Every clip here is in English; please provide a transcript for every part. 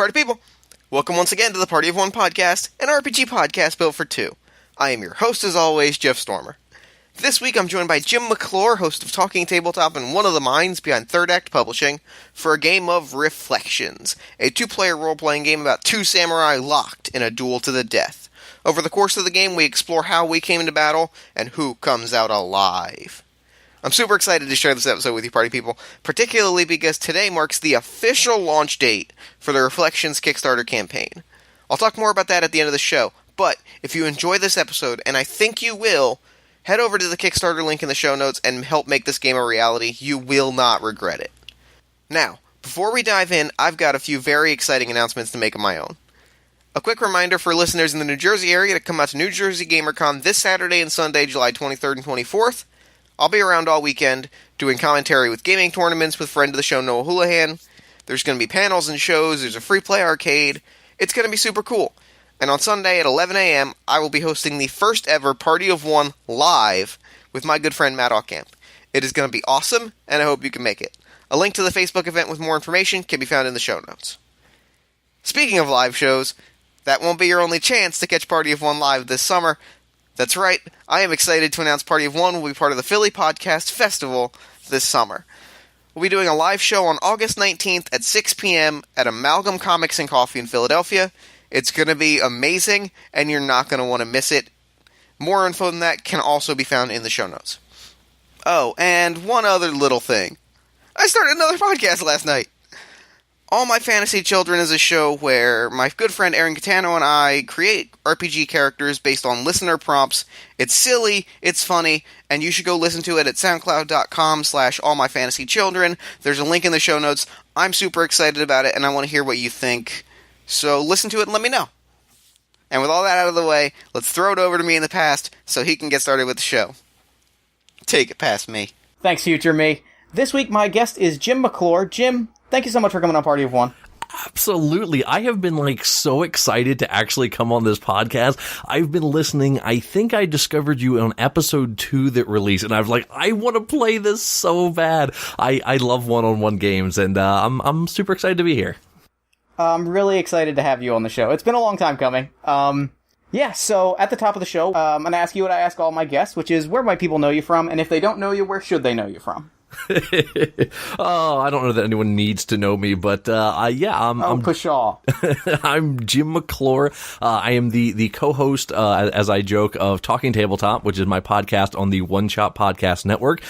party people! Welcome once again to the Party of One podcast, an RPG podcast built for two. I am your host, as always, Jeff Stormer. This week I'm joined by Jim McClure, host of Talking Tabletop and one of the minds behind Third Act Publishing, for a game of Reflections, a two-player role-playing game about two samurai locked in a duel to the death. Over the course of the game, we explore how we came into battle and who comes out alive. I'm super excited to share this episode with you, party people, particularly because today marks the official launch date for the Reflections Kickstarter campaign. I'll talk more about that at the end of the show, but if you enjoy this episode, and I think you will, head over to the Kickstarter link in the show notes and help make this game a reality. You will not regret it. Now, before we dive in, I've got a few very exciting announcements to make of my own. A quick reminder for listeners in the New Jersey area to come out to New Jersey GamerCon this Saturday and Sunday, July 23rd and 24th. I'll be around all weekend doing commentary with gaming tournaments with friend of the show, Noah Houlihan. There's going to be panels and shows. There's a free play arcade. It's going to be super cool. And on Sunday at 11 a.m., I will be hosting the first ever Party of One live with my good friend Matt Ockamp. It is going to be awesome, and I hope you can make it. A link to the Facebook event with more information can be found in the show notes. Speaking of live shows, that won't be your only chance to catch Party of One live this summer. That's right, I am excited to announce Party of One will be part of the Philly Podcast Festival this summer. We'll be doing a live show on August 19th at 6 p.m. at Amalgam Comics and Coffee in Philadelphia. It's going to be amazing, and you're not going to want to miss it. More info than that can also be found in the show notes. Oh, and one other little thing. I started another podcast last night. All My Fantasy Children is a show where my good friend Aaron Catano and I create RPG characters based on listener prompts. It's silly, it's funny, and you should go listen to it at soundcloud.com/allmyfantasychildren. There's a link in the show notes. I'm super excited about it, and I want to hear what you think. So listen to it and let me know. And with all that out of the way, let's throw it over to me in the past so he can get started with the show. Take it past me. Thanks, future me. This week my guest is Jim McClure. Jim, thank you so much for coming on Party of One. Absolutely. I have been so excited to actually come on this podcast. I've been listening. I think I discovered you on episode 2 that released, and I was like, I want to play this so bad. I love one-on-one games, and I'm super excited to be here. I'm really excited to have you on the show. It's been a long time coming. So at the top of the show, I'm going to ask you what I ask all my guests, which is, where might people know you from? And if they don't know you, where should they know you from? Oh, I don't know that anyone needs to know me, but I'm pshaw. I'm Jim McClure. I am the co-host, as I joke, of Talking Tabletop, which is my podcast on the One Shot Podcast Network.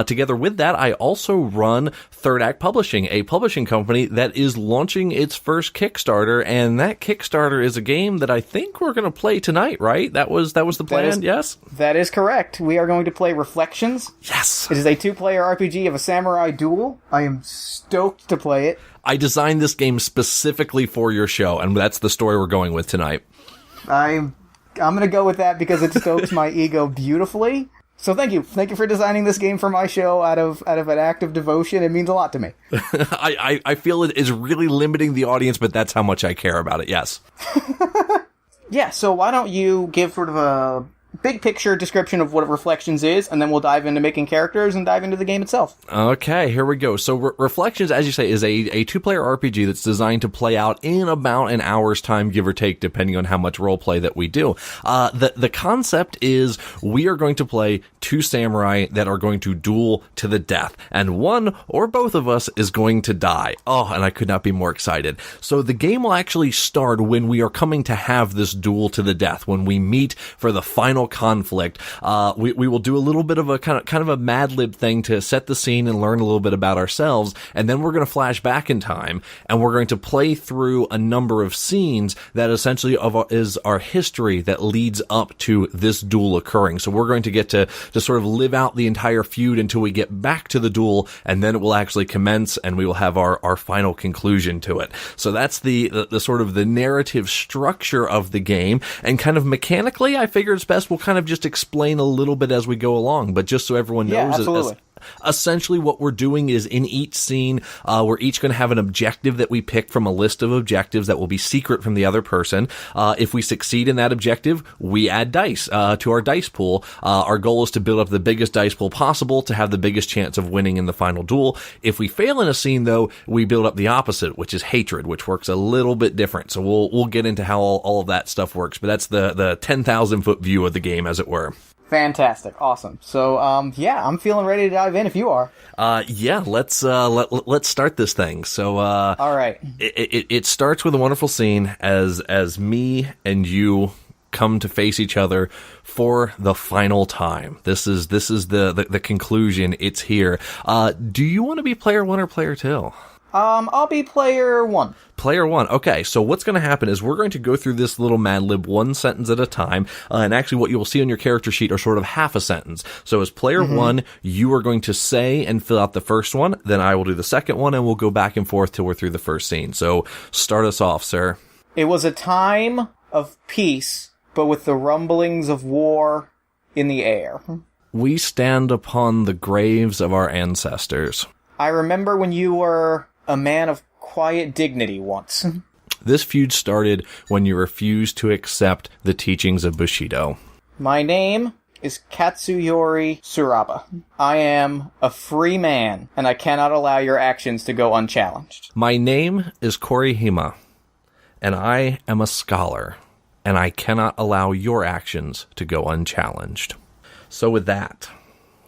Together with that, I also run Third Act Publishing, a publishing company that is launching its first Kickstarter, and that Kickstarter is a game that I think we're going to play tonight, right? That was the plan, yes? That is correct. We are going to play Reflections. Yes! It is a two-player RPG of a samurai duel. I am stoked to play it. I designed this game specifically for your show, and that's the story we're going with tonight. I'm going to go with that because it stokes my ego beautifully. So thank you. Thank you for designing this game for my show out of an act of devotion. It means a lot to me. I feel it is really limiting the audience, but that's how much I care about it, yes. Yeah, so why don't you give sort of a big picture description of what Reflections is, and then we'll dive into making characters and dive into the game itself. Okay, here we go. So Reflections, as you say, is a two-player RPG that's designed to play out in about an hour's time, give or take, depending on how much roleplay that we do. The concept is we are going to play two samurai that are going to duel to the death, and one or both of us is going to die. Oh, and I could not be more excited. So the game will actually start when we are coming to have this duel to the death, when we meet for the final conflict. We will do a little bit of a kind of a Mad Lib thing to set the scene and learn a little bit about ourselves, and then we're going to flash back in time, and we're going to play through a number of scenes that essentially is our history that leads up to this duel occurring. So we're going to get to sort of live out the entire feud until we get back to the duel, and then it will actually commence, and we will have our final conclusion to it. So that's the sort of the narrative structure of the game, and kind of mechanically, I figure it's best we'll kind of just explain a little bit as we go along, but just so everyone knows, essentially what we're doing is in each scene, we're each going to have an objective that we pick from a list of objectives that will be secret from the other person. If we succeed in that objective, we add dice to our dice pool. Our goal is to build up the biggest dice pool possible to have the biggest chance of winning in the final duel. If we fail in a scene, though, we build up the opposite, which is hatred, which works a little bit different. So we'll get into how all of that stuff works, but that's the 10,000 foot view of the game, as it were. Fantastic. Awesome. So, I'm feeling ready to dive in if you are. Let's start this thing. So, all right. It starts with a wonderful scene as me and you come to face each other for the final time. This is the conclusion. It's here. Do you want to be player 1 or player 2? I'll be player 1. Player 1. Okay, so what's going to happen is we're going to go through this little Mad Lib one sentence at a time, and actually what you will see on your character sheet are sort of half a sentence. So as player 1, you are going to say and fill out the first one, then I will do the second one, and we'll go back and forth till we're through the first scene. So start us off, sir. It was a time of peace, but with the rumblings of war in the air. We stand upon the graves of our ancestors. I remember when you were a man of quiet dignity once. This feud started when you refused to accept the teachings of Bushido. My name is Katsuyori Suraba. I am a free man, and I cannot allow your actions to go unchallenged. My name is Korihima, and I am a scholar, and I cannot allow your actions to go unchallenged. So with that,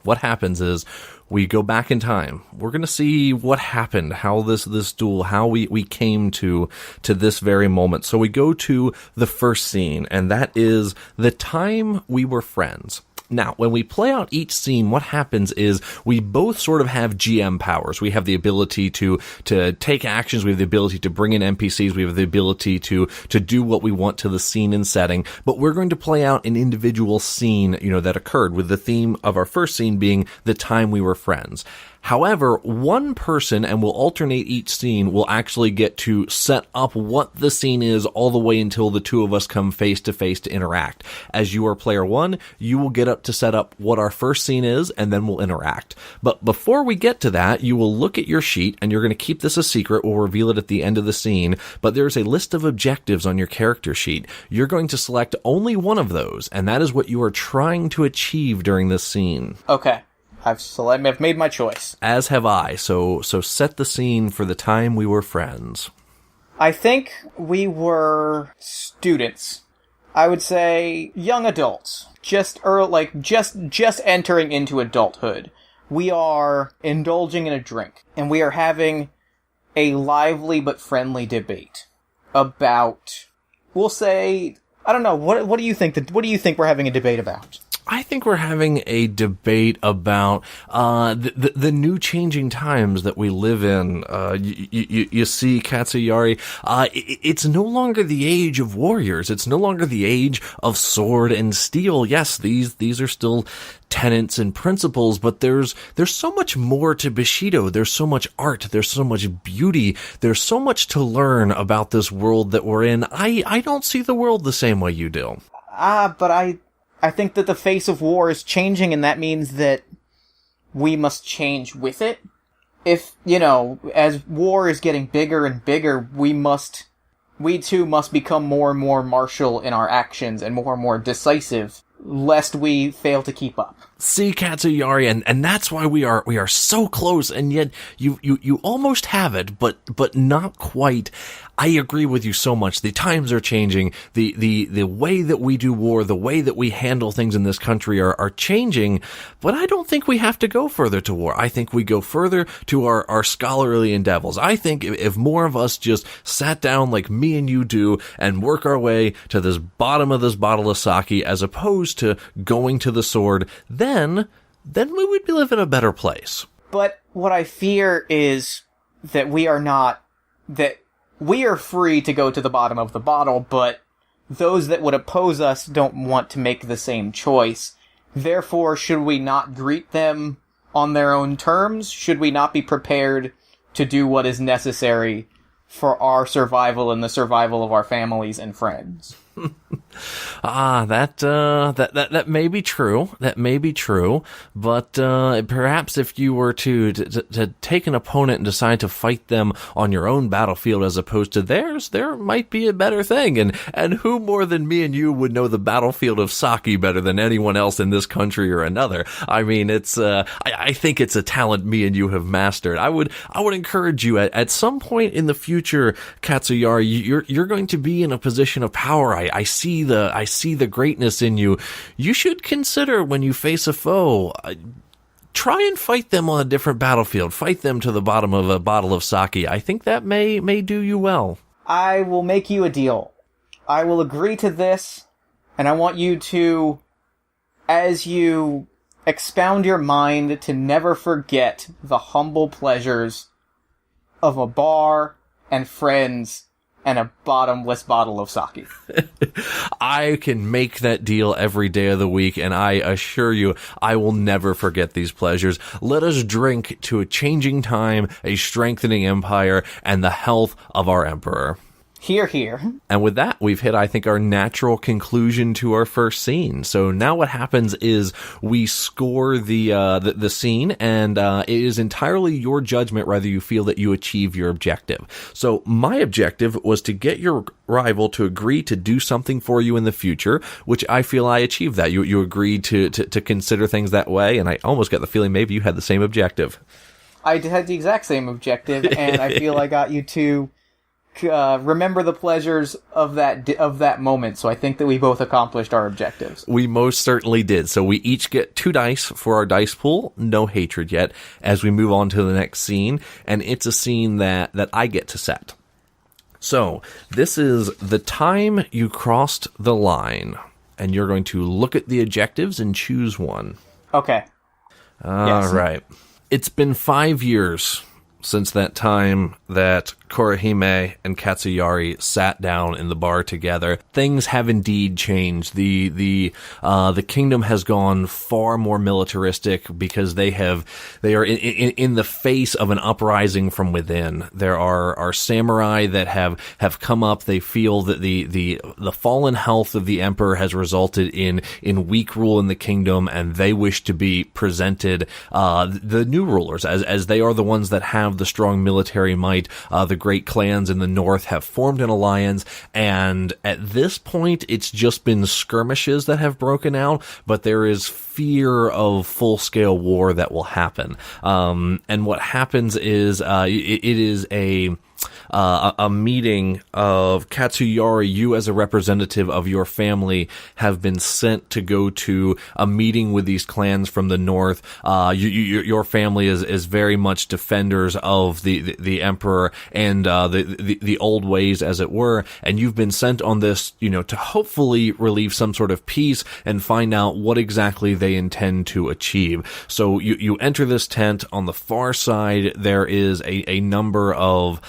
what happens is we go back in time. We're going to see what happened, how this duel, how we came to this very moment. So we go to the first scene, and that is the time we were friends. Now, when we play out each scene, what happens is we both sort of have GM powers. We have the ability to take actions. We have the ability to bring in NPCs. We have the ability to do what we want to the scene and setting. But we're going to play out an individual scene, that occurred, with the theme of our first scene being the time we were friends. However, one person, and we'll alternate each scene, will actually get to set up what the scene is all the way until the two of us come face to face to interact. As you are player 1, you will get up to set up what our first scene is, and then we'll interact. But before we get to that, you will look at your sheet, and you're going to keep this a secret. We'll reveal it at the end of the scene, but there's a list of objectives on your character sheet. You're going to select only one of those, and that is what you are trying to achieve during this scene. Okay. I've made my choice. As have I. So set the scene for the time we were friends. I think we were students. I would say young adults. Just entering into adulthood. We are indulging in a drink, and we are having a lively but friendly debate about, we'll say, I don't know, what do you think we're having a debate about? I think we're having a debate about the new changing times that we live in. You see, Katsuyori, it's no longer the age of warriors. It's no longer the age of sword and steel. Yes, these are still tenets and principles, but there's so much more to Bushido. There's so much art. There's so much beauty. There's so much to learn about this world that we're in. I don't see the world the same way you do. But I think that the face of war is changing, and that means that we must change with it. If, as war is getting bigger and bigger, we too must become more and more martial in our actions and more decisive, lest we fail to keep up. See, Katsuyari, and that's why we are so close, and yet you almost have it, but not quite. I agree with you so much. The times are changing. The way that we do war, the way that we handle things in this country are changing, but I don't think we have to go further to war. I think we go further to our scholarly endeavors. I think if more of us just sat down like me and you do and work our way to this bottom of this bottle of sake as opposed to going to the sword, then we would be living in a better place. But what I fear is that we are free to go to the bottom of the bottle, but those that would oppose us don't want to make the same choice. Therefore, should we not greet them on their own terms? Should we not be prepared to do what is necessary for our survival and the survival of our families and friends? That may be true. That may be true. But perhaps if you were to take an opponent and decide to fight them on your own battlefield as opposed to theirs, there might be a better thing. And who more than me and you would know the battlefield of Saki better than anyone else in this country or another? I mean, it's I think it's a talent me and you have mastered. I would encourage you at some point in the future, Katsuyari, you're going to be in a position of power. I see the greatness in you. You should consider when you face a foe, try and fight them on a different battlefield. Fight them to the bottom of a bottle of sake. I think that may do you well. I will make you a deal. I will agree to this, and I want you to, as you expound your mind, to never forget the humble pleasures of a bar and friends and a bottomless bottle of sake. I can make that deal every day of the week, and I assure you, I will never forget these pleasures. Let us drink to a changing time, a strengthening empire, and the health of our emperor. Hear, hear. And with that, we've hit, I think, our natural conclusion to our first scene. So now what happens is we score the scene, and it is entirely your judgment whether you feel that you achieve your objective. So my objective was to get your rival to agree to do something for you in the future, which I feel I achieved that. You agreed to consider things that way, and I almost got the feeling maybe you had the same objective. I had the exact same objective, and I feel I got you to remember the pleasures of that moment, so I think that we both accomplished our objectives. We most certainly did. So we each get 2 dice for our dice pool, no hatred yet, as we move on to the next scene, and it's a scene that I get to set. So, this is the time you crossed the line, and you're going to look at the objectives and choose one. Okay. All right. It's been 5 years since that time that Korihime and Katsuyari sat down in the bar together. Things have indeed changed. The kingdom has gone far more militaristic because they are in the face of an uprising from within. There are samurai that have come up. They feel that the fallen health of the emperor has resulted in weak rule in the kingdom, and they wish to be presented the new rulers as they are the ones that have the strong military might. The great clans in the north have formed an alliance, and at this point it's just been skirmishes that have broken out, but there is fear of full-scale war that will happen. And what happens is it is a meeting of Katsuyari. You, as a representative of your family, have been sent to go to a meeting with these clans from the north. Your family is very much defenders of the emperor and the old ways, as it were. And you've been sent on this, to hopefully relieve some sort of peace and find out what exactly they intend to achieve. So you enter this tent. On the far side, there is a number of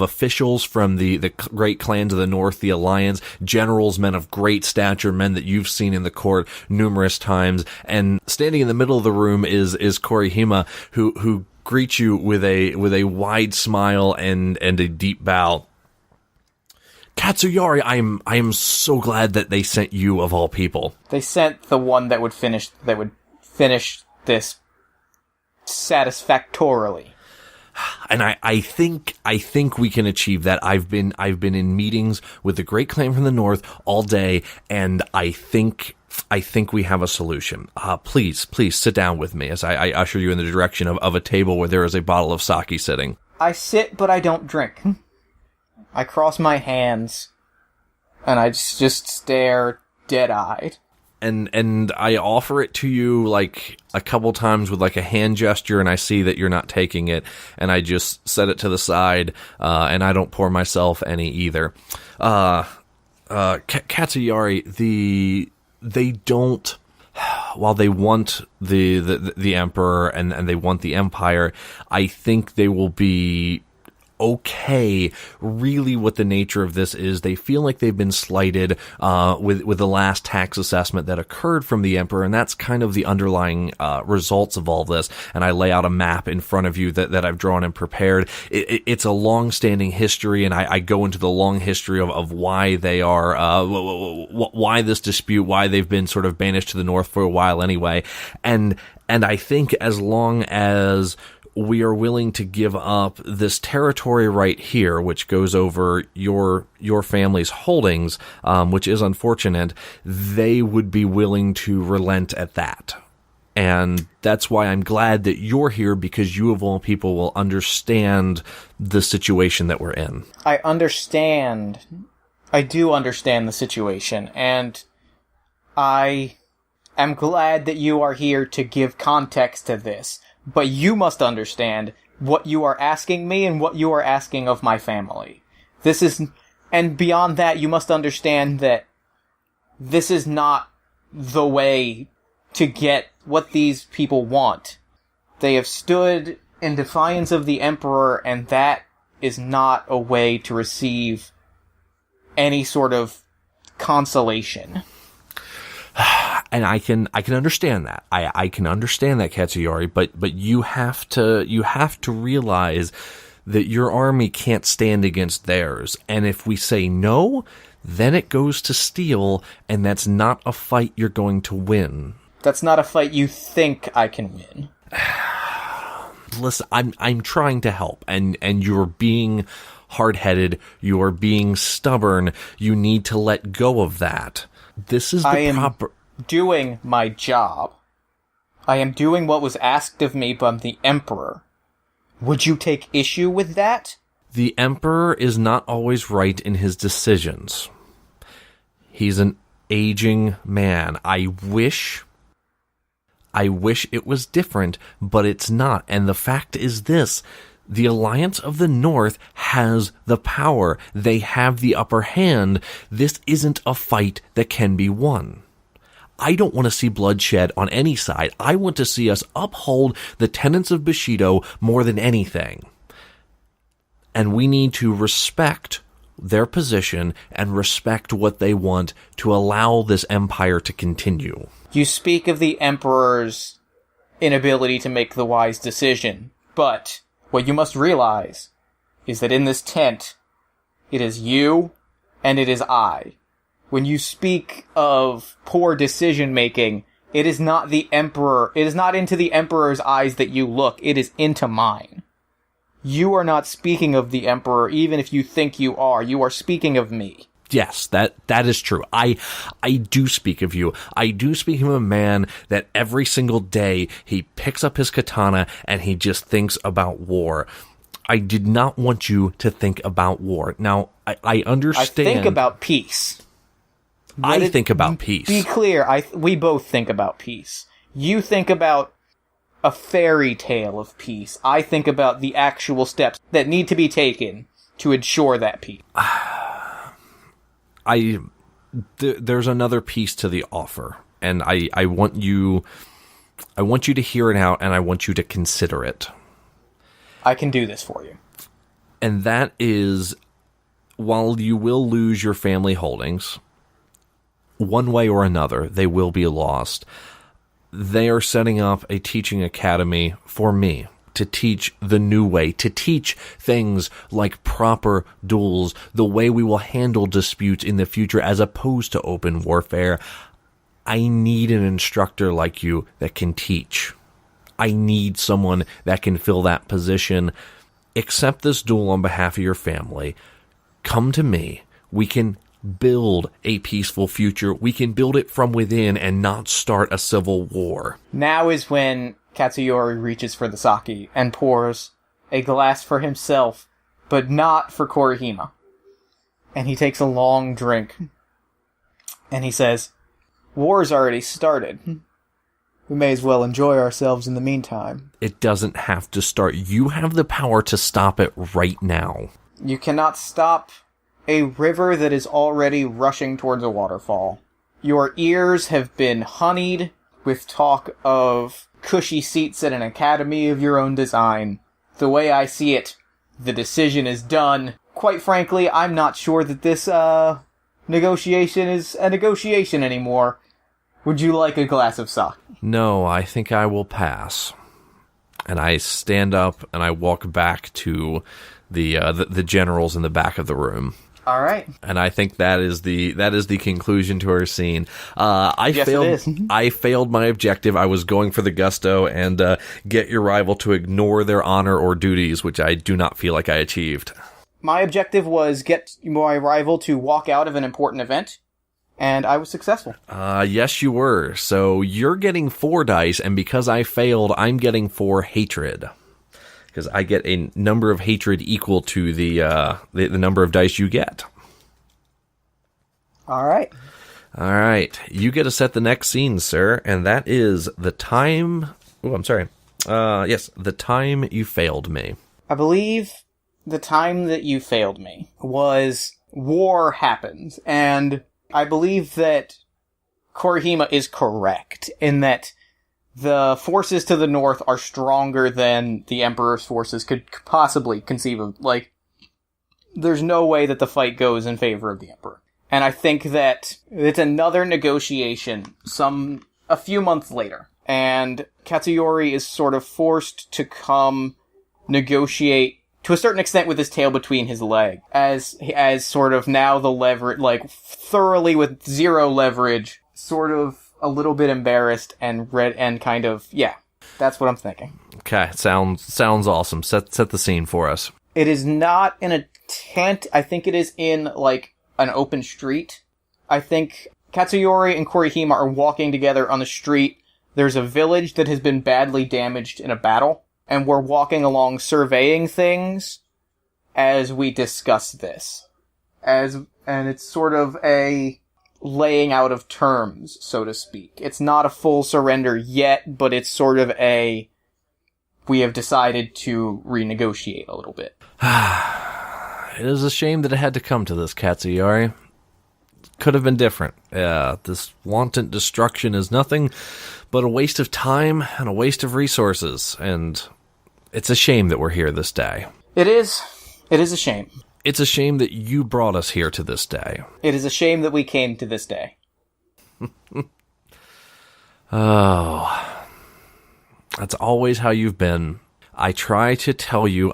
officials from the great clans of the north, the alliance, generals, men of great stature, men that you've seen in the court numerous times. And standing in the middle of the room is Korihime, who greets you with a wide smile and a deep bow. Katsuyari, I am so glad that they sent you of all people. They sent the one that would finish this satisfactorily. And I think we can achieve that. I've been in meetings with the great clan from the north all day, and I think we have a solution. Please sit down with me as I usher you in the direction of a table where there is a bottle of sake sitting. I sit, but I don't drink. I cross my hands, and I just stare dead-eyed. And I offer it to you like a couple times with like a hand gesture, and I see that you're not taking it, and I just set it to the side, and I don't pour myself any either. Katsuyari, they don't, while they want the emperor and they want the empire, I think they will be okay really what the nature of this is. They feel like they've been slighted with the last tax assessment that occurred from the emperor, and that's kind of the underlying results of all this. And I lay out a map in front of you that I've drawn and prepared. It's a long-standing history, and I go into the long history of why they are why this dispute, why they've been sort of banished to the north for a while anyway. And I think as long as we are willing to give up this territory right here, which goes over your family's holdings, which is unfortunate, they would be willing to relent at that. And that's why I'm glad that you're here, because you of all people will understand the situation that we're in. I understand. I do understand the situation, and I am glad that you are here to give context to this. But you must understand what you are asking me and what you are asking of my family. And beyond that, you must understand that this is not the way to get what these people want. They have stood in defiance of the Emperor, and that is not a way to receive any sort of consolation. And I can understand that. I can understand that, Katsuyori, but you have to realize that your army can't stand against theirs. And if we say no, then it goes to steel, and that's not a fight you're going to win. That's not a fight you think I can win. Listen, I'm trying to help, and you're being hard-headed, you're being stubborn, you need to let go of that. This is the proper... doing my job. I am doing what was asked of me by the Emperor. Would you take issue with that? The Emperor is not always right in his decisions. He's an aging man. I wish it was different, but it's not. And the fact is this: the Alliance of the North has the power. They have the upper hand. This isn't a fight that can be won. I don't want to see bloodshed on any side. I want to see us uphold the tenets of Bushido more than anything. And we need to respect their position and respect what they want to allow this empire to continue. You speak of the Emperor's inability to make the wise decision, but what you must realize is that in this tent, it is you and it is I. When you speak of poor decision-making, it is not the Emperor, it is not into the Emperor's eyes that you look, it is into mine. You are not speaking of the Emperor, even if you think you are speaking of me. Yes, that is true. I do speak of you. I do speak of a man that every single day he picks up his katana and he just thinks about war. I did not want you to think about war. Now, I understand. I think about peace. I think about peace. Be clear, we both think about peace. You think about a fairy tale of peace. I think about the actual steps that need to be taken to ensure that peace. There's another piece to the offer, and I want you to hear it out, and I want you to consider it. I can do this for you. And that is, while you will lose your family holdings, one way or another, they will be lost. They are setting up a teaching academy for me to teach the new way, to teach things like proper duels, the way we will handle disputes in the future as opposed to open warfare. I need an instructor like you that can teach. I need someone that can fill that position. Accept this duel on behalf of your family. Come to me. We can build a peaceful future. We can build it from within and not start a civil war. Now is when Katsuyori reaches for the sake and pours a glass for himself, but not for Korihima. And he takes a long drink. And he says, "War's already started. We may as well enjoy ourselves in the meantime." It doesn't have to start. You have the power to stop it right now. You cannot stop a river that is already rushing towards a waterfall. Your ears have been honeyed with talk of cushy seats at an academy of your own design. The way I see it, The decision is done. Quite frankly, I'm not sure that this, negotiation is a negotiation anymore. Would you like a glass of sake? No, I think I will pass. And I stand up and I walk back to the generals in the back of the room. All right. And I think that is the conclusion to our scene. Yes, it is. I failed my objective. I was going for the gusto and get your rival to ignore their honor or duties, which I do not feel like I achieved. My objective was get my rival to walk out of an important event, and I was successful. Yes, you were. So you're getting 4 dice, and because I failed, I'm getting 4 hatred. Because I get a number of hatred equal to the number of dice you get. All right. All right. You get to set the next scene, sir, and that is the time... Oh, I'm sorry. Yes, the time you failed me. I believe the time that you failed me was war happens, and I believe that Korihima is correct in that the forces to the north are stronger than the Emperor's forces could possibly conceive of. Like, there's no way that the fight goes in favor of the Emperor. And I think that it's another negotiation a few months later. And Katsuyori is sort of forced to come negotiate to a certain extent with his tail between his legs. As sort of now the leverage, like, thoroughly with 0 leverage, sort of a little bit embarrassed and kind of, yeah, that's what I'm thinking. Okay, sounds awesome. Set the scene for us. It is not in a tent. I think it is in, like, an open street. I think Katsuyori and Korihima are walking together on the street. There's a village that has been badly damaged in a battle, and we're walking along surveying things as we discuss this. And it's sort of a laying out of terms, so to speak. It's not a full surrender yet, but it's sort of we have decided to renegotiate a little bit. It is a shame that it had to come to this, Katsuyori. Could have been different. This wanton destruction is nothing but a waste of time and a waste of resources, and it's a shame that we're here this day. It is a shame. It's a shame that you brought us here to this day. It is a shame that we came to this day. Oh, that's always how you've been. I try to tell you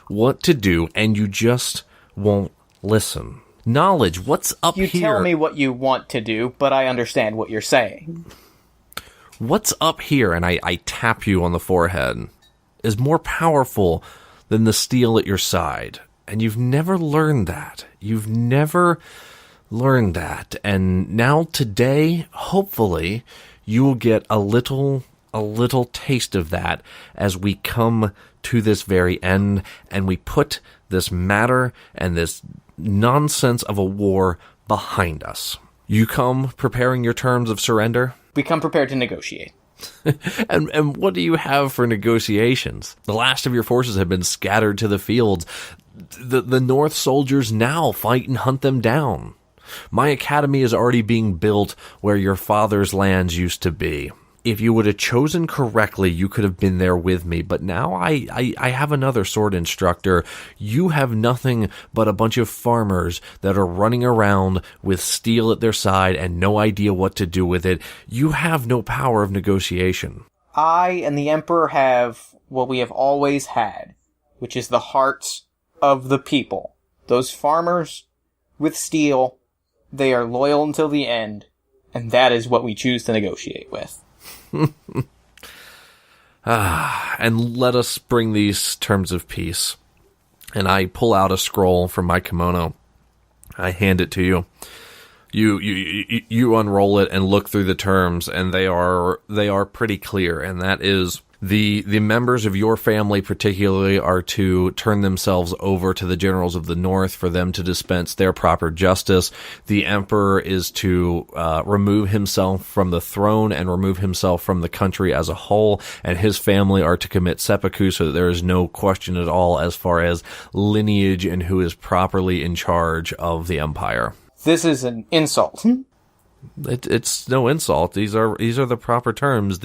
what to do, and you just won't listen. Knowledge, what's up here? You tell me what you want to do, but I understand what you're saying. What's up here, and I tap you on the forehead, is more powerful than the steel at your side. And you've never learned that. You've never learned that. And now today, hopefully, you will get a little taste of that as we come to this very end and we put this matter and this nonsense of a war behind us. You come preparing your terms of surrender? We come prepared to negotiate. And what do you have for negotiations? The last of your forces have been scattered to the fields. The North soldiers now fight and hunt them down. My academy is already being built where your father's lands used to be. If you would have chosen correctly, you could have been there with me. But now I have another sword instructor. You have nothing but a bunch of farmers that are running around with steel at their side and no idea what to do with it. You have no power of negotiation. I and the Emperor have what we have always had, which is the hearts of the people. Those farmers with steel, they are loyal until the end, and that is what we choose to negotiate with. And let us bring these terms of peace. And I pull out a scroll from my kimono. I hand it to you. You unroll it and look through the terms, and they are pretty clear. And that is the members of your family particularly are to turn themselves over to the generals of the North for them to dispense their proper justice. The Emperor is to remove himself from the throne and remove himself from the country as a whole, and his family are to commit seppuku so that there is no question at all as far as lineage and who is properly in charge of the empire. This is an insult. It's no insult. These are the proper terms.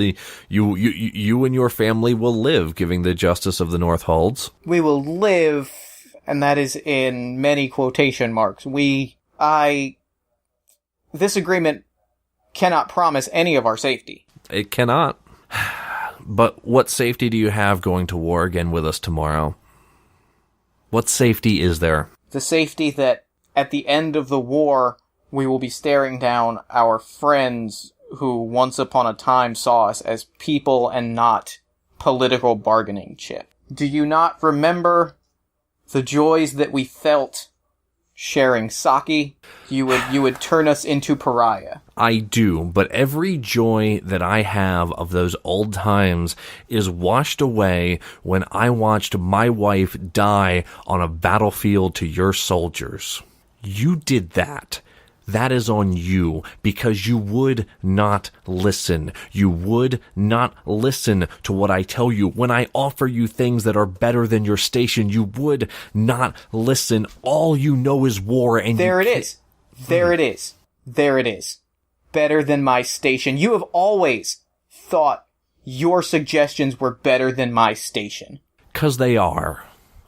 You and your family will live, giving the justice of the North holds. We will live, and that is in many quotation marks. This agreement cannot promise any of our safety. It cannot. But what safety do you have going to war again with us tomorrow? What safety is there? The safety that at the end of the war, we will be staring down our friends who once upon a time saw us as people and not political bargaining chip. Do you not remember the joys that we felt sharing sake? You would turn us into pariah. I do, but every joy that I have of those old times is washed away when I watched my wife die on a battlefield to your soldiers. You did that. That is on you, because you would not listen. You would not listen to what I tell you. When I offer you things that are better than your station, you would not listen. All you know is war, and There it is. There it is. There it is. Better than my station. You have always thought your suggestions were better than my station. 'Cause they are.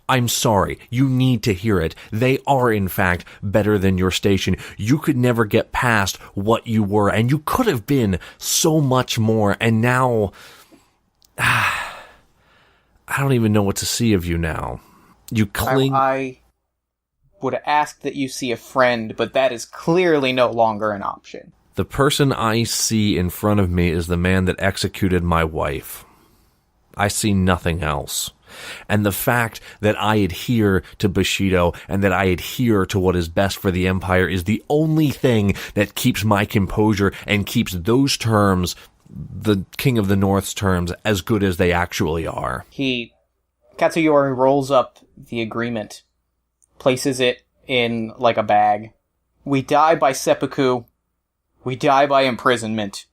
I'm sorry. You need to hear it. They are, in fact, better than your station. You could never get past what you were, and you could have been so much more, and now... I don't even know what to see of you now. You cling... I would ask that you see a friend, but that is clearly no longer an option. The person I see in front of me is the man that executed my wife. I see nothing else. And the fact that I adhere to Bushido and that I adhere to what is best for the Empire is the only thing that keeps my composure and keeps those terms, the King of the North's terms, as good as they actually are. Katsuyori rolls up the agreement, places it in like a bag. We die by seppuku, we die by imprisonment,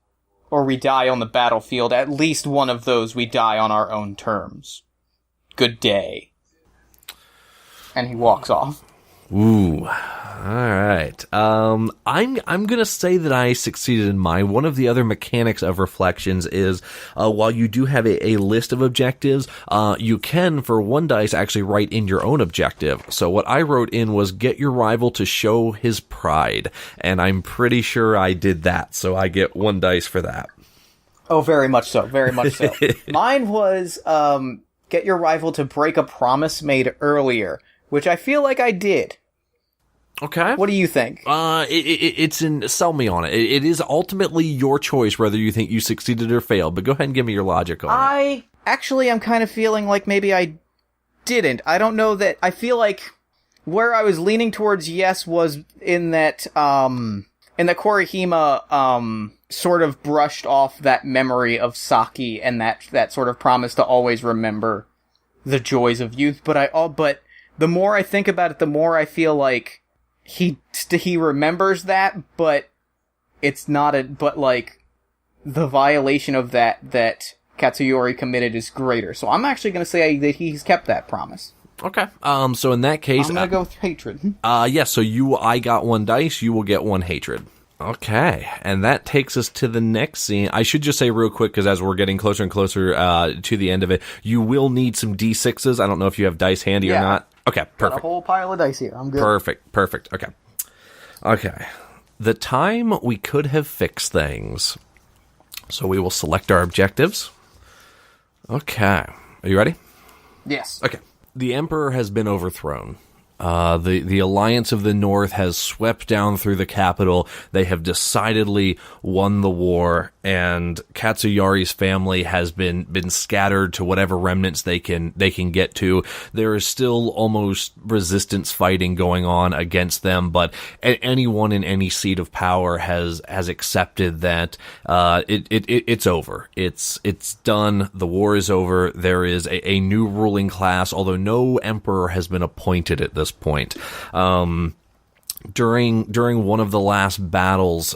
or we die on the battlefield. At least one of those we die on our own terms. Good day. And he walks off. Ooh. Alright. I'm gonna say that I succeeded in mine. One of the other mechanics of reflections is, while you do have a list of objectives, you can, for one dice, actually write in your own objective. So what I wrote in was, get your rival to show his pride. And I'm pretty sure I did that, so I get 1 dice for that. Oh, very much so. Very much so. Mine was, get your rival to break a promise made earlier, which I feel like I did. Okay. What do you think? It's in, sell me on it. It is ultimately your choice whether you think you succeeded or failed, but go ahead and give me your logic on it. I'm kind of feeling like maybe I didn't. I don't know that, I feel like where I was leaning towards yes was in that Korihima, sort of brushed off that memory of sake and that sort of promise to always remember the joys of youth, but the more I think about it, the more I feel like he remembers that, but it's not the violation of that Katsuyori committed is greater. So I'm actually going to say that he's kept that promise. Okay. So in that case, I'm going to go with hatred. So I got 1 dice, you will get 1 hatred. Okay, and that takes us to the next scene. I should just say real quick, because as we're getting closer and closer to the end of it, you will need some D6s. I don't know if you have dice handy or not. Okay, perfect. Got a whole pile of dice here. I'm good. Perfect. Okay. The time we could have fixed things. So we will select our objectives. Okay. Are you ready? Yes. Okay. The Emperor has been overthrown. The Alliance of the North has swept down through the capital. They have decidedly won the war, and Katsuyori's family has been scattered to whatever remnants they can get to. There is still almost resistance fighting going on against them, but anyone in any seat of power has accepted that it's over. It's done. The war is over. There is a new ruling class, although no emperor has been appointed at this point. During one of the last battles,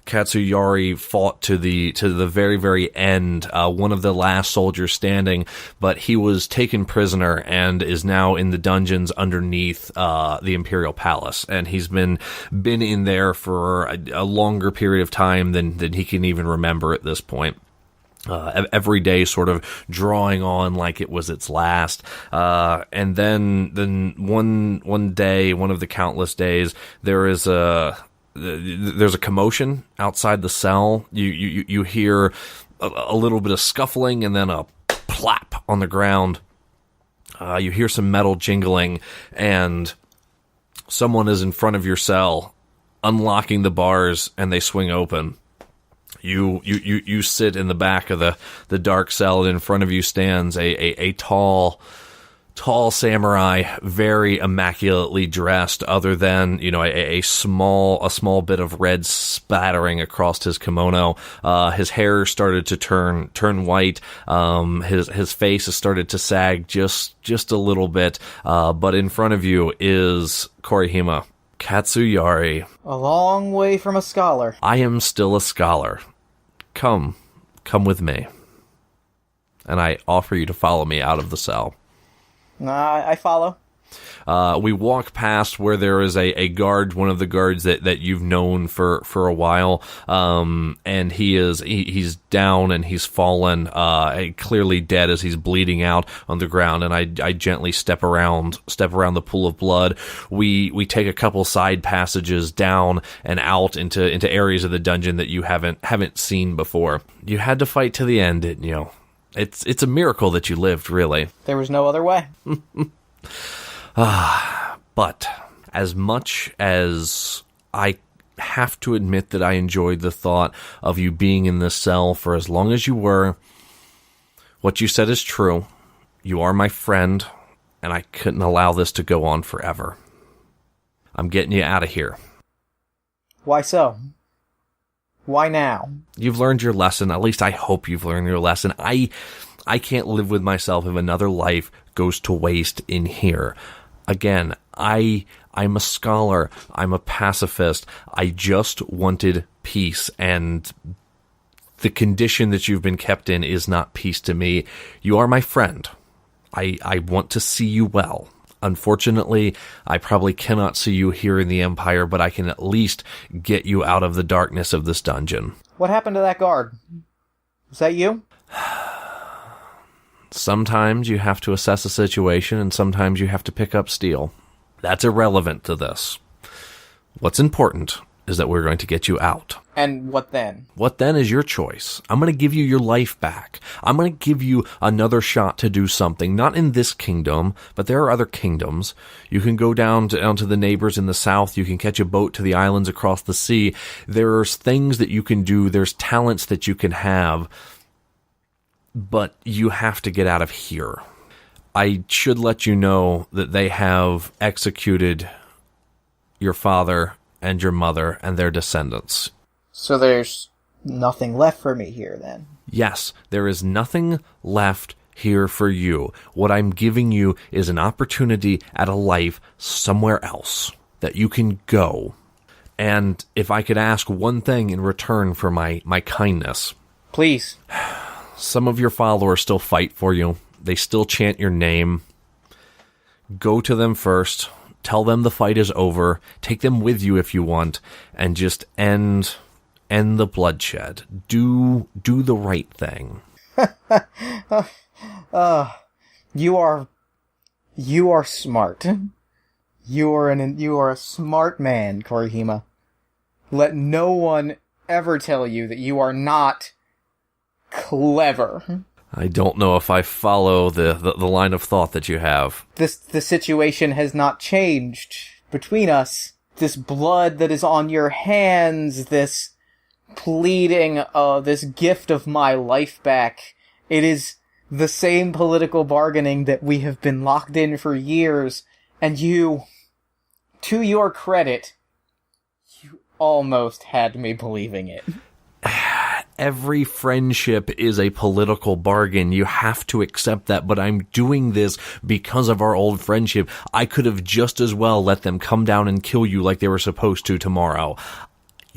Katsuyari fought to the very, very end, one of the last soldiers standing, but he was taken prisoner and is now in the dungeons underneath the Imperial Palace, and he's been in there for a longer period of time than he can even remember at this point. Every day sort of drawing on like it was its last. And then one day, one of the countless days, there's a commotion outside the cell. You hear a little bit of scuffling and then a plap on the ground. You hear some metal jingling, and someone is in front of your cell, unlocking the bars, and they swing open. You sit in the back of the dark cell, and in front of you stands a tall samurai, very immaculately dressed, other than, a small bit of red spattering across his kimono. His hair started to turn white. His face has started to sag just a little bit. But in front of you is Korihima. Katsuyari. A long way from a scholar. I am still a scholar. Come with me. And I offer you to follow me out of the cell. I follow. We walk past where there is a guard, one of the guards that you've known for a while, and he's down and he's fallen, clearly dead as he's bleeding out on the ground. And I gently step around the pool of blood. We take a couple side passages down and out into areas of the dungeon that you haven't seen before. You had to fight to the end, didn't you? It's a miracle that you lived, really. There was no other way. But as much as I have to admit that I enjoyed the thought of you being in this cell for as long as you were, what you said is true. You are my friend, and I couldn't allow this to go on forever. I'm getting you out of here. Why so? Why now? You've learned your lesson. At least I hope you've learned your lesson. I can't live with myself if another life goes to waste in here. Again, I'm a scholar. I'm a pacifist. I just wanted peace, and the condition that you've been kept in is not peace to me. You are my friend. I want to see you well. Unfortunately, I probably cannot see you here in the Empire, but I can at least get you out of the darkness of this dungeon. What happened to that guard? Was that you? Sometimes you have to assess a situation, and sometimes you have to pick up steel. That's irrelevant to this. What's important is that we're going to get you out. And what then? What then is your choice. I'm going to give you your life back. I'm going to give you another shot to do something, not in this kingdom, but there are other kingdoms. You can go down to the neighbors in the south. You can catch a boat to the islands across the sea. There's things that you can do. There's talents that you can have. But you have to get out of here. I should let you know that they have executed your father and your mother and their descendants. So there's nothing left for me here, then? Yes, there is nothing left here for you. What I'm giving you is an opportunity at a life somewhere else that you can go. And if I could ask one thing in return for my kindness. Please. Some of your followers still fight for you. They still chant your name. Go to them first. Tell them the fight is over. Take them with you if you want. And just end the bloodshed. Do the right thing. You are smart. You are a smart man, Korihima. Let no one ever tell you that you are not clever. I don't know if I follow the line of thought that you have. The situation has not changed between us. This blood that is on your hands, this pleading, this gift of my life back, it is the same political bargaining that we have been locked in for years, and you, to your credit, you almost had me believing it. Every friendship is a political bargain. You have to accept that, but I'm doing this because of our old friendship. I could have just as well let them come down and kill you like they were supposed to tomorrow.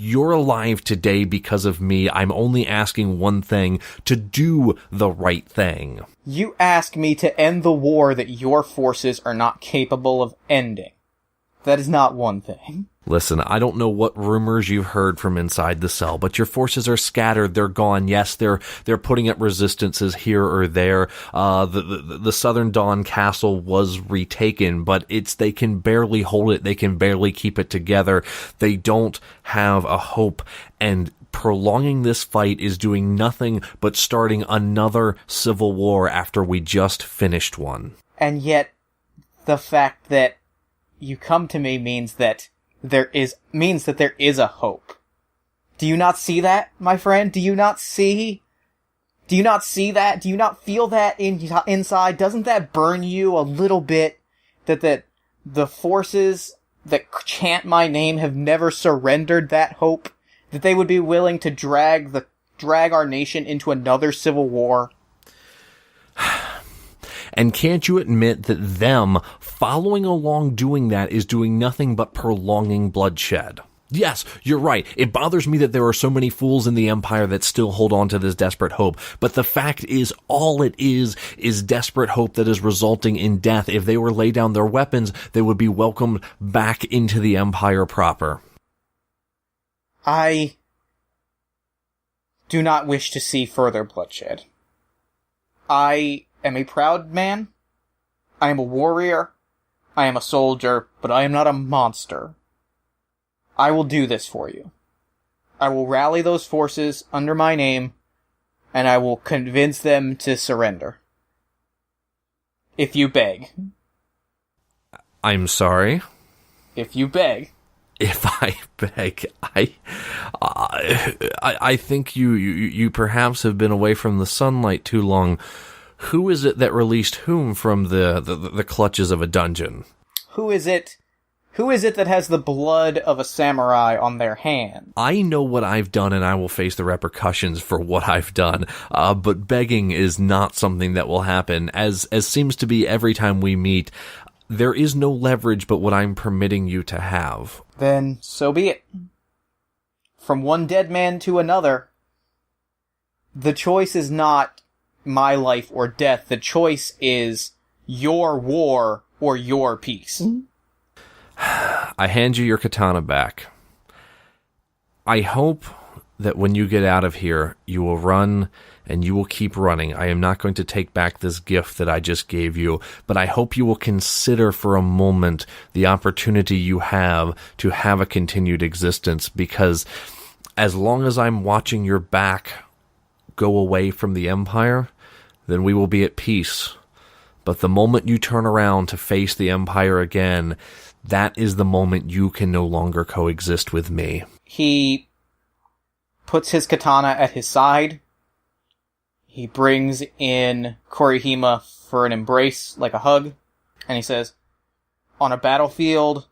You're alive today because of me. I'm only asking one thing, to do the right thing. You ask me to end the war that your forces are not capable of ending. That is not one thing. Listen, I don't know what rumors you've heard from inside the cell, but your forces are scattered. They're gone. Yes, they're putting up resistances here or there. The Southern Dawn Castle was retaken, but they can barely hold it. They can barely keep it together. They don't have a hope, and prolonging this fight is doing nothing but starting another civil war after we just finished one. And yet, the fact that you come to me means that there is a hope. Do you not see that, my friend? Do you not see that? Do you not feel that inside? Doesn't that burn you a little bit that the forces that chant my name have never surrendered that hope? That they would be willing to drag our nation into another civil war? And can't you admit that them following along doing that is doing nothing but prolonging bloodshed? Yes, you're right. It bothers me that there are so many fools in the Empire that still hold on to this desperate hope. But the fact is, all it is desperate hope that is resulting in death. If they were lay down their weapons, they would be welcomed back into the Empire proper. I do not wish to see further bloodshed. I am a proud man. I am a warrior. I am a soldier, but I am not a monster. I will do this for you. I will rally those forces under my name, and I will convince them to surrender. If you beg. I'm sorry? If you beg. If I beg, I think you perhaps have been away from the sunlight too long. Who is it that released whom from the clutches of a dungeon? Who is it that has the blood of a samurai on their hand? I know what I've done, and I will face the repercussions for what I've done. But begging is not something that will happen, as seems to be every time we meet. There is no leverage but what I'm permitting you to have. Then so be it. From one dead man to another, the choice is not my life or death. The choice is your war or your peace. I hand you your katana back. I hope that when you get out of here, you will run and you will keep running. I am not going to take back this gift that I just gave you, but I hope you will consider for a moment the opportunity you have to have a continued existence, because as long as I'm watching your back go away from the Empire, then we will be at peace. But the moment you turn around to face the Empire again, that is the moment you can no longer coexist with me. He puts his katana at his side. He brings in Korihima for an embrace, like a hug, and he says, on a battlefield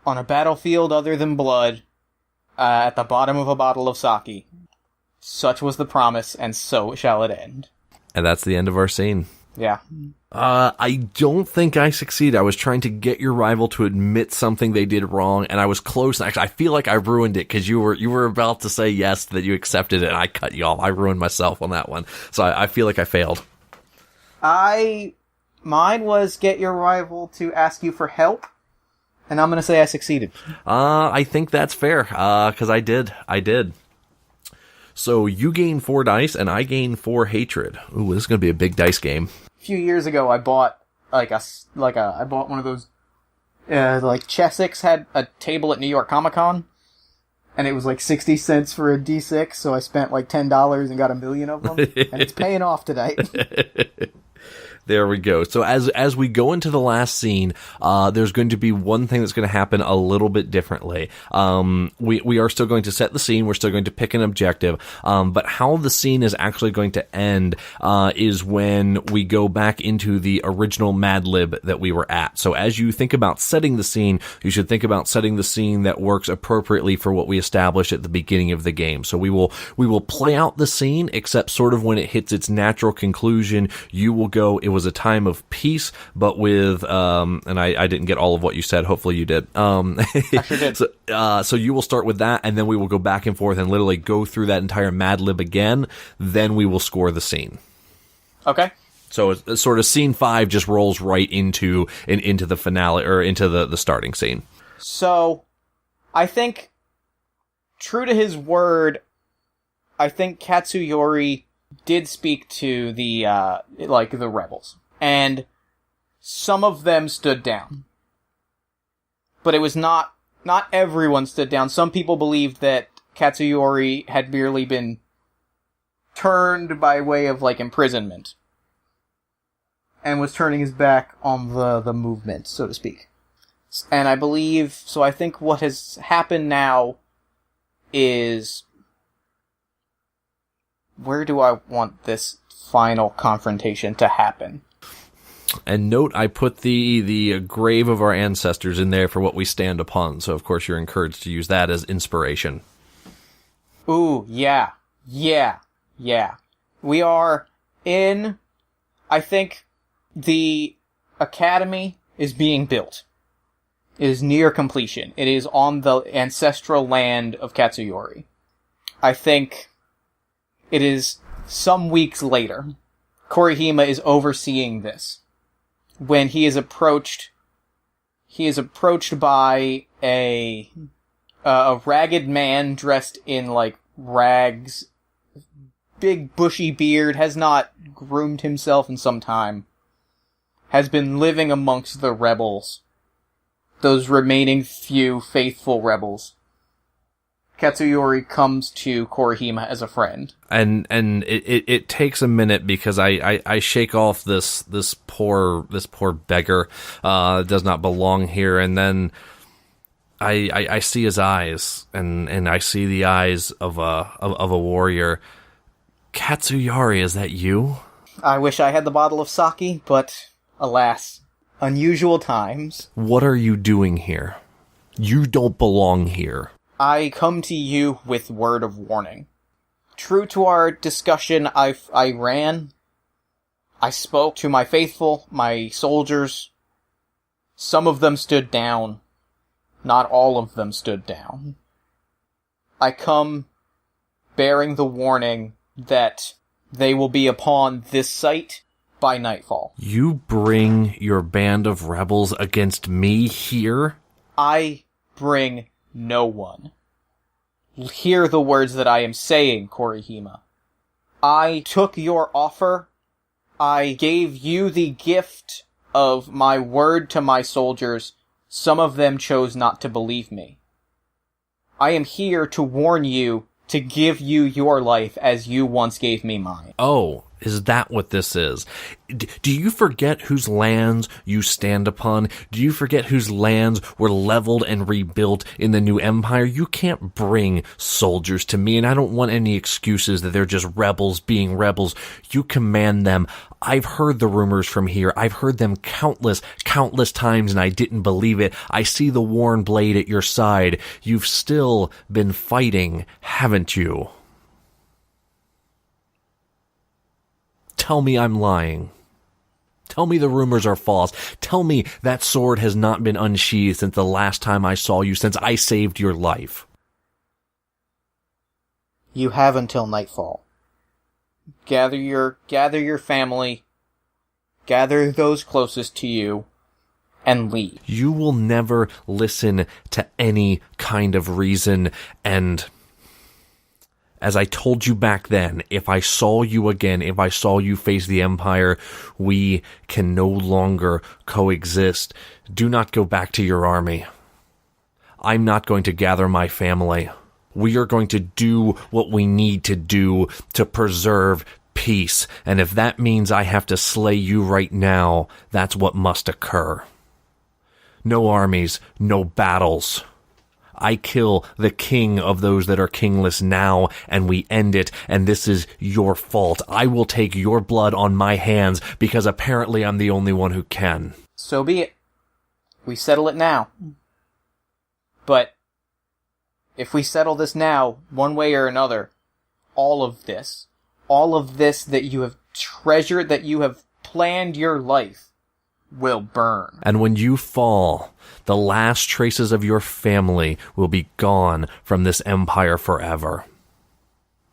other than blood, at the bottom of a bottle of sake. Such was the promise, and so shall it end. And that's the end of our scene. Yeah. I don't think I succeeded. I was trying to get your rival to admit something they did wrong, and I was close. Actually, I feel like I ruined it, because you were about to say yes, that you accepted it, and I cut you off. I ruined myself on that one. So I feel like I failed. Mine was get your rival to ask you for help, and I'm gonna say I succeeded. I think that's fair, because I did. So you gain 4 dice, and I gain 4 hatred. Ooh, this is gonna be a big dice game. A few years ago, I bought I bought one of those Chessex had a table at New York Comic Con, and it was like 60 cents for a D6, so I spent like $10 and got 1 million of them, and it's paying off tonight. There we go. So as we go into the last scene, there's going to be one thing that's going to happen a little bit differently. We are still going to set the scene. We're still going to pick an objective. But how the scene is actually going to end, is when we go back into the original Mad Lib that we were at. So as you think about setting the scene, you should think about setting the scene that works appropriately for what we established at the beginning of the game. So we will play out the scene, except sort of when it hits its natural conclusion, you will go, it was a time of peace, but with and I didn't get all of what you said. Hopefully you did. I sure did. So you will start with that, and then we will go back and forth and literally go through that entire Mad Lib again. Then we will score the scene. Okay. So it's sort of scene 5 just rolls right into the finale, or into the starting scene. So, I think, true to his word, I think Katsuyori did speak to the rebels. And some of them stood down. But it was not everyone stood down. Some people believed that Katsuyori had merely been turned by way of, imprisonment. And was turning his back on the movement, so to speak. And I think what has happened now is... Where do I want this final confrontation to happen? And note, I put the grave of our ancestors in there for what we stand upon, so of course you're encouraged to use that as inspiration. Ooh, yeah. We are in... I think... The academy is being built. It is near completion. It is on the ancestral land of Katsuyori. I think it is some weeks later. Korihima is overseeing this. When he is approached by a ragged man dressed in, rags, big bushy beard, has not groomed himself in some time. Has been living amongst the rebels. Those remaining few faithful rebels. Katsuyori comes to Korihima as a friend. And it takes a minute because I shake off this poor beggar, does not belong here, and then I see his eyes, and I see the eyes of a warrior. Katsuyori, is that you? I wish I had the bottle of sake, but alas, unusual times. What are you doing here? You don't belong here. I come to you with word of warning. True to our discussion, I ran. I spoke to my faithful, my soldiers. Some of them stood down. Not all of them stood down. I come bearing the warning that they will be upon this site by nightfall. You bring your band of rebels against me here? I bring no one. Hear the words that I am saying, Korihima. I took your offer. I gave you the gift of my word to my soldiers. Some of them chose not to believe me. I am here to warn you, to give you your life as you once gave me mine. Oh, is that what this is? Do you forget whose lands you stand upon? Do you forget whose lands were leveled and rebuilt in the new empire? You can't bring soldiers to me, and I don't want any excuses that they're just rebels being rebels. You command them. I've heard the rumors from here. I've heard them countless times, and I didn't believe it. I see the worn blade at your side. You've still been fighting, haven't you? Tell me I'm lying. Tell me the rumors are false. Tell me that sword has not been unsheathed since the last time I saw you, since I saved your life. You have until nightfall. Gather your family, gather those closest to you, and leave. You will never listen to any kind of reason, and as I told you back then, if I saw you again, if I saw you face the Empire, we can no longer coexist. Do not go back to your army. I'm not going to gather my family. We are going to do what we need to do to preserve peace. And if that means I have to slay you right now, that's what must occur. No armies, no battles. I kill the king of those that are kingless now, and we end it, and this is your fault. I will take your blood on my hands, because apparently I'm the only one who can. So be it. We settle it now. But if we settle this now, one way or another, all of this that you have treasured, that you have planned your life will burn. And when you fall, the last traces of your family will be gone from this empire forever.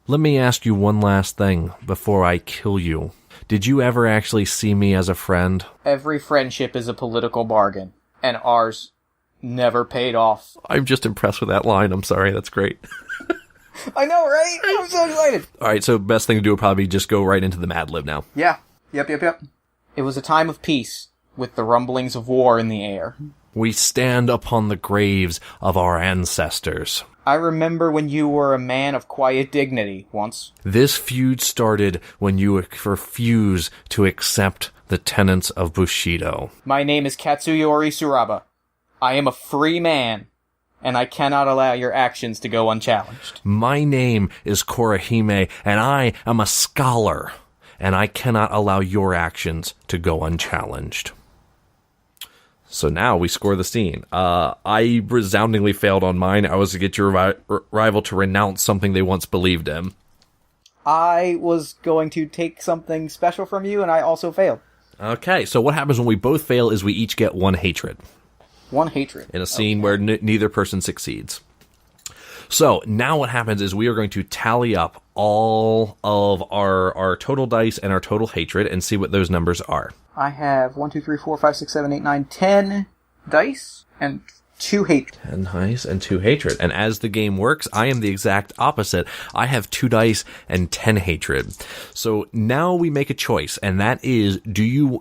Let me ask you one last thing before I kill you. Did you ever actually see me as a friend? Every friendship is a political bargain, and ours never paid off. I'm just impressed with that line. I'm sorry. That's great. I know, right? I'm so excited. All right, so best thing to do would probably just go right into the Mad Lib now. Yeah. Yep. It was a time of peace, with the rumblings of war in the air. We stand upon the graves of our ancestors. I remember when you were a man of quiet dignity once. This feud started when you refused to accept the tenets of Bushido. My name is Katsuyori Suraba. I am a free man, and I cannot allow your actions to go unchallenged. My name is Korahime, and I am a scholar, and I cannot allow your actions to go unchallenged. So now we score the scene. I resoundingly failed on mine. I was to get your rival to renounce something they once believed in. I was going to take something special from you, and I also failed. Okay, so what happens when we both fail is we each get one hatred. One hatred. In a scene where neither person succeeds. So now what happens is we are going to tally up all of our total dice and our total hatred and see what those numbers are. I have 1, 2, 3, 4, 5, 6, 7, 8, 9, 10 dice and 2 hatred. 10 dice and 2 hatred. And as the game works, I am the exact opposite. I have 2 dice and 10 hatred. So now we make a choice, and that is,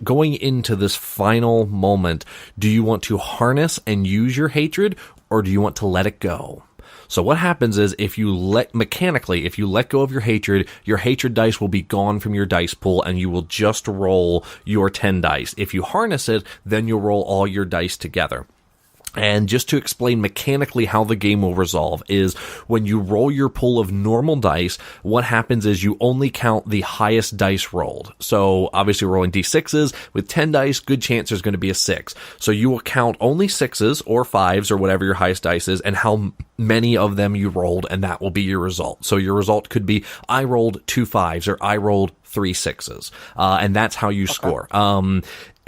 going into this final moment, do you want to harness and use your hatred, or do you want to let it go? So what happens is if you let go of your hatred dice will be gone from your dice pool and you will just roll your 10 dice. If you harness it, then you'll roll all your dice together. And just to explain mechanically how the game will resolve is when you roll your pool of normal dice, what happens is you only count the highest dice rolled. So obviously we're rolling d6s. With 10 dice, good chance there's going to be a 6. So you will count only 6s or 5s or whatever your highest dice is and how many of them you rolled, and that will be your result. So your result could be I rolled 2 5s or I rolled 3 6s. And that's how you score.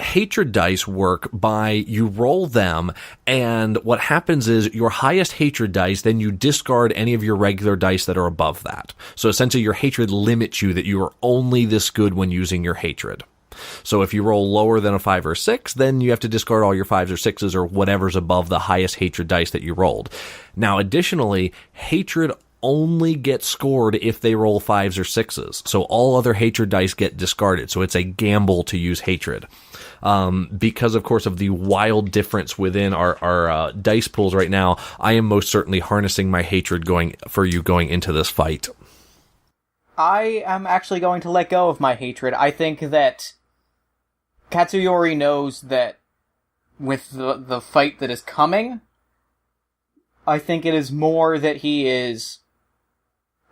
Hatred dice work by you roll them, and what happens is your highest hatred dice, then you discard any of your regular dice that are above that. So essentially your hatred limits you that you are only this good when using your hatred. So if you roll lower than a 5 or 6, then you have to discard all your 5s or 6s or whatever's above the highest hatred dice that you rolled. Now additionally, hatred only get scored if they roll 5s or 6s. So all other hatred dice get discarded. So it's a gamble to use hatred. Because, of course, of the wild difference within our dice pools right now, I am most certainly harnessing my hatred going into this fight. I am actually going to let go of my hatred. I think that Katsuyori knows that with the fight that is coming, I think it is more that he is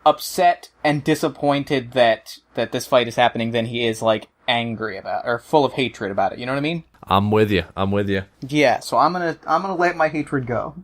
upset and disappointed that this fight is happening than he is, like, angry about, or full of hatred about it. You know what I mean? I'm with you. Yeah, so I'm gonna let my hatred go.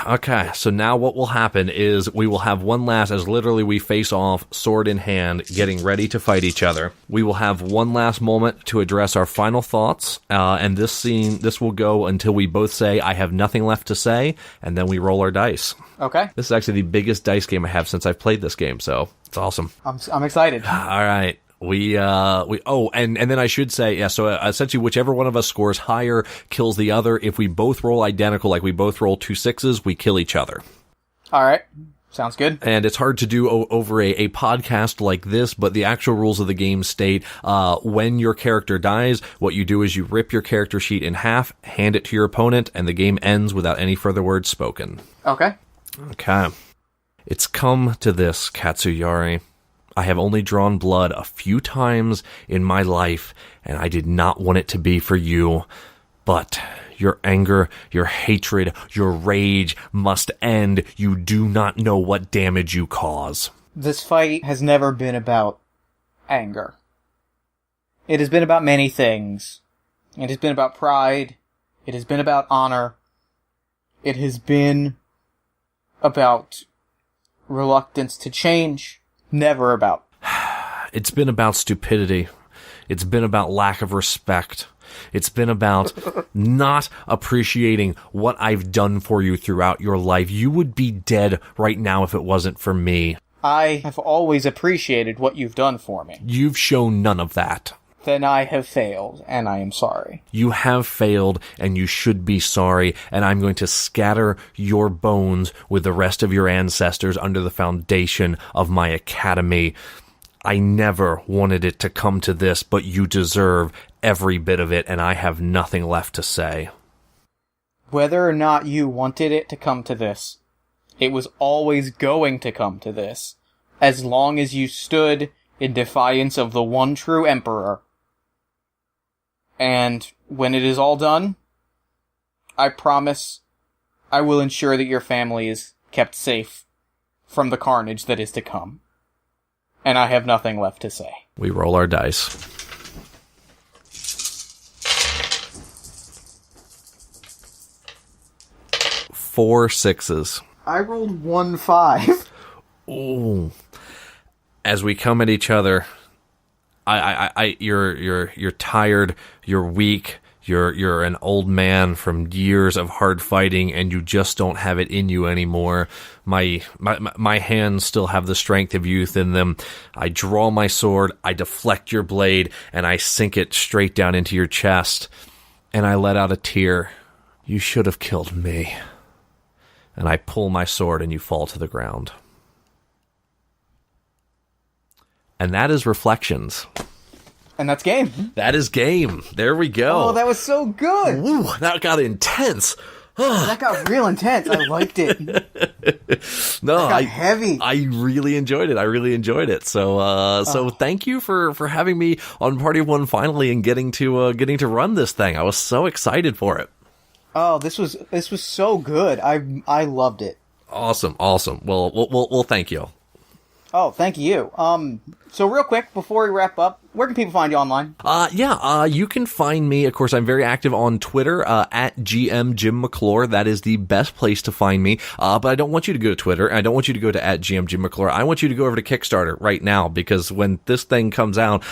Okay, so now what will happen is we will have one last, as literally we face off, sword in hand, getting ready to fight each other. We will have one last moment to address our final thoughts, and this will go until we both say, I have nothing left to say, and then we roll our dice. Okay. This is actually the biggest dice game I have since I've played this game, so it's awesome. I'm excited. All right. And then I should say, yeah, so essentially whichever one of us scores higher kills the other. If we both roll identical, like we both roll 2 6s, we kill each other. All right. Sounds good. And it's hard to do over a podcast like this, but the actual rules of the game state, when your character dies, what you do is you rip your character sheet in half, hand it to your opponent, and the game ends without any further words spoken. Okay. Okay. It's come to this, Katsuyori. I have only drawn blood a few times in my life, and I did not want it to be for you. But your anger, your hatred, your rage must end. You do not know what damage you cause. This fight has never been about anger. It has been about many things. It has been about pride. It has been about honor. It has been about reluctance to change. Never about. It's been about stupidity. It's been about lack of respect. It's been about not appreciating what I've done for you throughout your life. You would be dead right now if it wasn't for me. I have always appreciated what you've done for me. You've shown none of that. Then I have failed, and I am sorry. You have failed, and you should be sorry, and I'm going to scatter your bones with the rest of your ancestors under the foundation of my academy. I never wanted it to come to this, but you deserve every bit of it, and I have nothing left to say. Whether or not you wanted it to come to this, it was always going to come to this, as long as you stood in defiance of the one true Emperor. And when it is all done, I promise I will ensure that your family is kept safe from the carnage that is to come. And I have nothing left to say. We roll our dice. 4 6s. I rolled 1 5. Ooh. As we come at each other, you're tired, you're weak, you're an old man from years of hard fighting, and you just don't have it in you anymore. My hands still have the strength of youth in them. I draw my sword, I deflect your blade, and I sink it straight down into your chest. And I let out a tear. You should have killed me. And I pull my sword, and you fall to the ground. And that is Reflections. And that's game. That is game. There we go. Oh, that was so good. Ooh, that got intense. That got real intense. I liked it. No, that got heavy. I really enjoyed it. So thank you for having me on Party of One finally and getting to run this thing. I was so excited for it. Oh, this was so good. I loved it. Awesome. Well, thank you. Oh, thank you. So real quick, before we wrap up, where can people find you online? You can find me, of course, I'm very active on Twitter, at GM Jim McClure. That is the best place to find me. But I don't want you to go to Twitter. I don't want you to go to at GM Jim McClure. I want you to go over to Kickstarter right now, because when this thing comes out,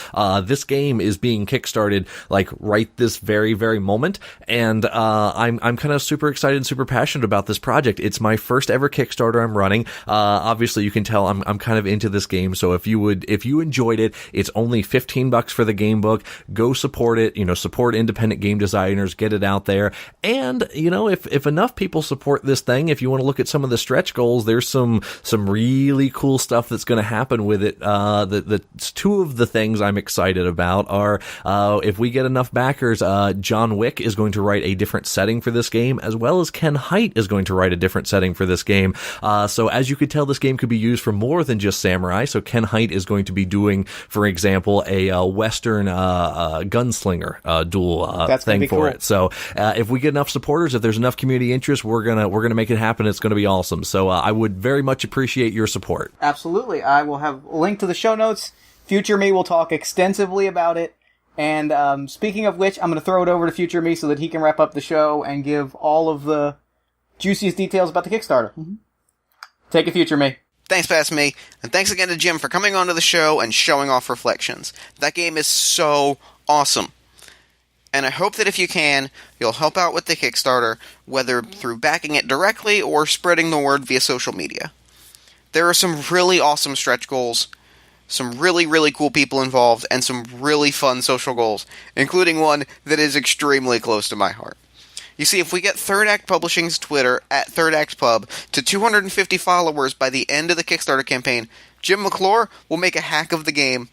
this game is being kickstarted, like, right this very, very moment. And, I'm kind of super excited and super passionate about this project. It's my first ever Kickstarter I'm running. Obviously you can tell I'm kind of into this game. So if you enjoyed it, it's only $15 for the game book. Go support it, support independent game designers, get it out there. And, if enough people support this thing, if you want to look at some of the stretch goals, there's some really cool stuff that's going to happen with it. The two of the things I'm excited about are, if we get enough backers, John Wick is going to write a different setting for this game, as well as Ken Hite is going to write a different setting for this game. So as you could tell, this game could be used for more than just samurai. So Ken Hite is going to be doing, for example, a Western gunslinger duel thing for cool. it. So if we get enough supporters, if there's enough community interest, we're gonna make it happen. It's gonna be awesome. So I would very much appreciate your support. Absolutely. I will have a link to the show notes. Future me will talk extensively about it. And speaking of which, I'm going to throw it over to Future me so that he can wrap up the show and give all of the juiciest details about the Kickstarter. Mm-hmm. Take it, Future me. Thanks, Past Me, and thanks again to Jim for coming onto the show and showing off Reflections. That game is so awesome. And I hope that if you can, you'll help out with the Kickstarter, whether through backing it directly or spreading the word via social media. There are some really awesome stretch goals, some really, really cool people involved, and some really fun social goals, including one that is extremely close to my heart. You see, if we get Third Act Publishing's Twitter, at Third Act Pub, to 250 followers by the end of the Kickstarter campaign, Jim McClure will make a hack of the game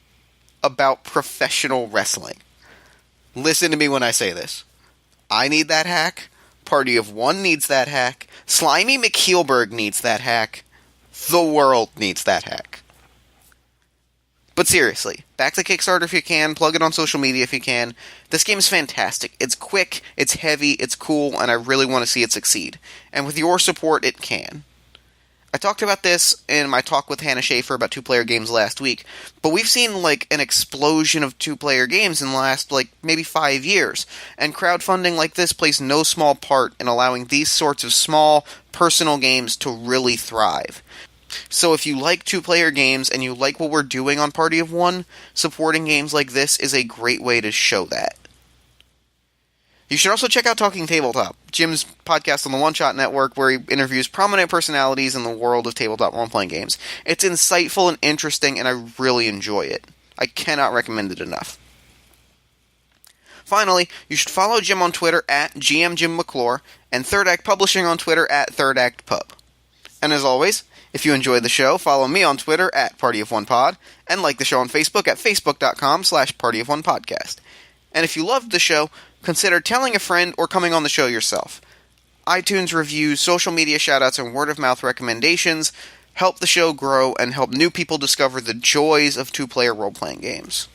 about professional wrestling. Listen to me when I say this. I need that hack. Party of One needs that hack. Slimy McKeelberg needs that hack. The world needs that hack. But seriously, back to Kickstarter if you can, plug it on social media if you can. This game is fantastic. It's quick, it's heavy, it's cool, and I really want to see it succeed. And with your support, it can. I talked about this in my talk with Hannah Schaefer about two-player games last week, but we've seen, an explosion of two-player games in the last, maybe 5 years, and crowdfunding like this plays no small part in allowing these sorts of small, personal games to really thrive. So if you like two-player games and you like what we're doing on Party of One, supporting games like this is a great way to show that. You should also check out Talking Tabletop, Jim's podcast on the One Shot Network, where he interviews prominent personalities in the world of tabletop role-playing games. It's insightful and interesting, and I really enjoy it. I cannot recommend it enough. Finally, you should follow Jim on Twitter at GM Jim McClure, and Third Act Publishing on Twitter at Third Act Pub. And as always, if you enjoyed the show, follow me on Twitter at PartyOfOnePod, and like the show on Facebook at Facebook.com/PartyOfOnePodcast. And if you loved the show, consider telling a friend or coming on the show yourself. iTunes reviews, social media shoutouts, and word-of-mouth recommendations help the show grow and help new people discover the joys of two-player role-playing games.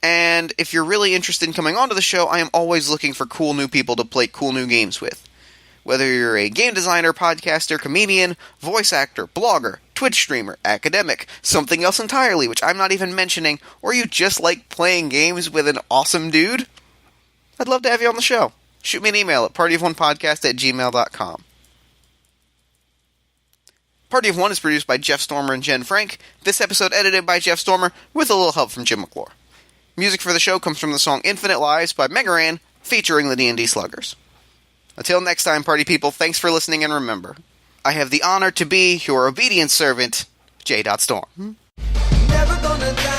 And if you're really interested in coming onto the show, I am always looking for cool new people to play cool new games with. Whether you're a game designer, podcaster, comedian, voice actor, blogger, Twitch streamer, academic, something else entirely which I'm not even mentioning, or you just like playing games with an awesome dude, I'd love to have you on the show. Shoot me an email at partyofonepodcast@gmail.com. Party of One is produced by Jeff Stormer and Jen Frank. This episode edited by Jeff Stormer with a little help from Jim McClure. Music for the show comes from the song Infinite Lives by Megaran, featuring the D&D Sluggers. Until next time, party people, thanks for listening, and remember, I have the honor to be your obedient servant, J. Storm. Never gonna die.